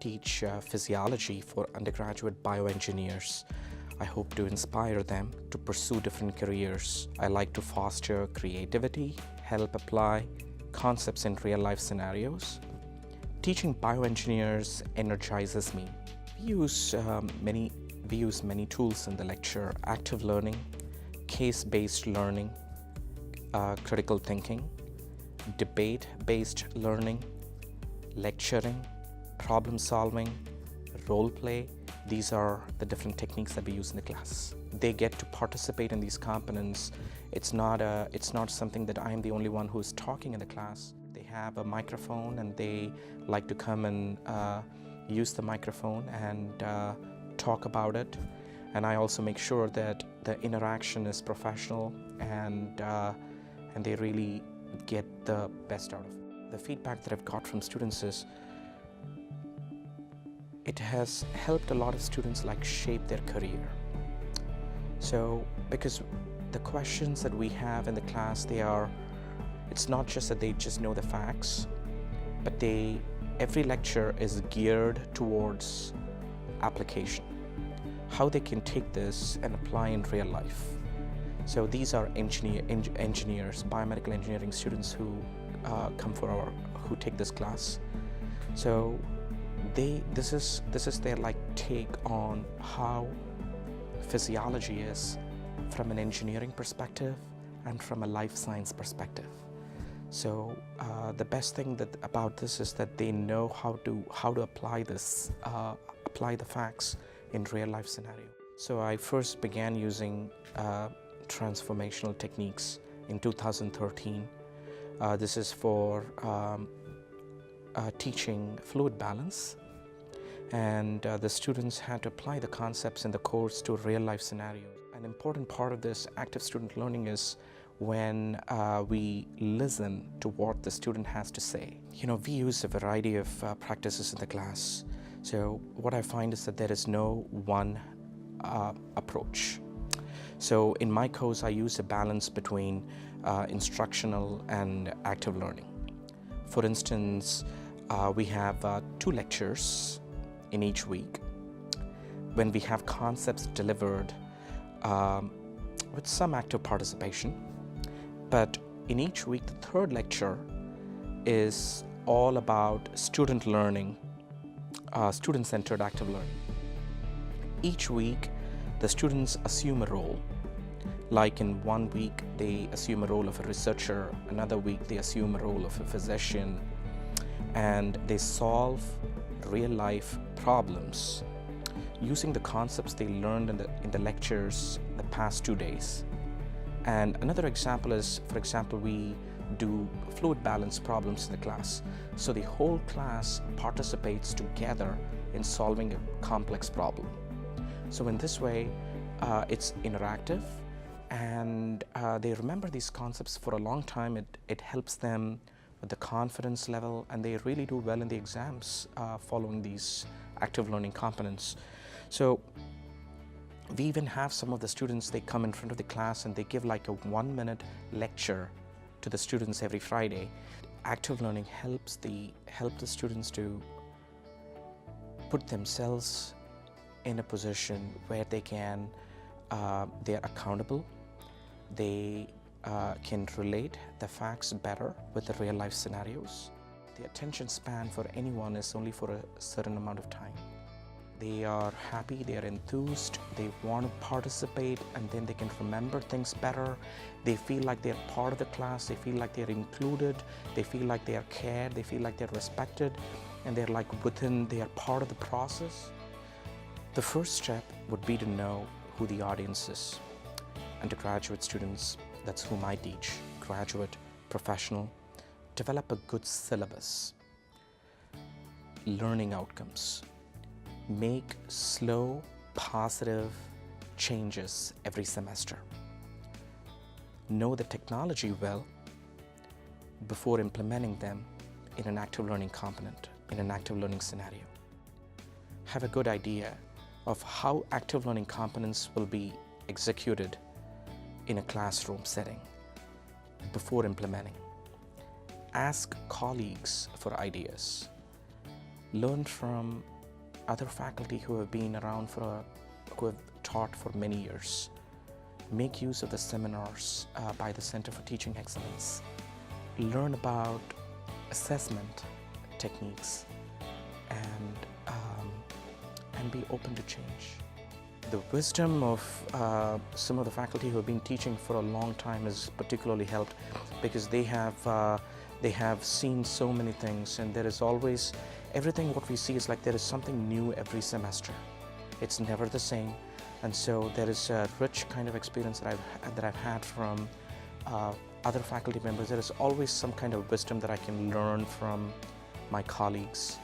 teach physiology for undergraduate bioengineers. I hope to inspire them to pursue different careers. I like to foster creativity, help apply concepts in real-life scenarios. Teaching bioengineers energizes me. We use many tools in the lecture: active learning, case-based learning, critical thinking, debate-based learning, lecturing, problem solving, role play. These are the different techniques that we use in the class. They get to participate in these components. It's not something that I am the only one who's talking in the class. They have a microphone and they like to come and use the microphone and talk about it. And I also make sure that the interaction is professional and they really get the best out of it. The feedback that I've got from students is it has helped a lot of students shape their career. So because the questions that we have in the class, it's not just that they just know the facts, but every lecture is geared towards application, how they can take this and apply in real life. So these are engineers, biomedical engineering students who who take this class. So this is their take on how physiology is from an engineering perspective and from a life science perspective. So the best thing about this is that they know how to apply the facts in real life scenario. So I first began using transformational techniques in 2013. This is for teaching fluid balance, and the students had to apply the concepts in the course to real life scenarios. An important part of this active student learning is when we listen to what the student has to say. We use a variety of practices in the class. So what I find is that there is no one approach. So in my course, I use a balance between instructional and active learning. For instance, we have 2 lectures in each week when we have concepts delivered with some active participation. But in each week, the 3rd lecture is all about student learning, student-centered active learning. Each week, the students assume a role. Like in one week, they assume a role of a researcher, another week they assume a role of a physician, and they solve real-life problems using the concepts they learned in the lectures the past 2 days. And another example is, for example, we do fluid balance problems in the class. So the whole class participates together in solving a complex problem. So in this way, it's interactive, and they remember these concepts for a long time. It helps them with the confidence level, and they really do well in the exams following these active learning components. So we even have some of the students, they come in front of the class and they give a 1-minute lecture to the students every Friday. Active learning helps the students to put themselves in a position where they're accountable, they can relate the facts better with the real life scenarios. The attention span for anyone is only for a certain amount of time. They are happy, they are enthused, they want to participate, and then they can remember things better. They feel like they're part of the class, they feel like they're included, they feel like they are cared, they feel like they're respected, and they're they are part of the process. The first step would be to know who the audience is. Undergraduate students, that's whom I teach, graduate, professional, develop a good syllabus, learning outcomes, make slow, positive changes every semester. Know the technology well before implementing them in an active learning component, in an active learning scenario. Have a good idea of how active learning components will be executed in a classroom setting before implementing. Ask colleagues for ideas. Learn from other faculty who have been around who have taught for many years. Make use of the seminars by the Center for Teaching Excellence. Learn about assessment techniques and be open to change. The wisdom of some of the faculty who have been teaching for a long time has particularly helped, because they have seen so many things, and there is always everything. What we see is like there is something new every semester. It's never the same, and so there is a rich kind of experience that I've had from other faculty members. There is always some kind of wisdom that I can learn from my colleagues.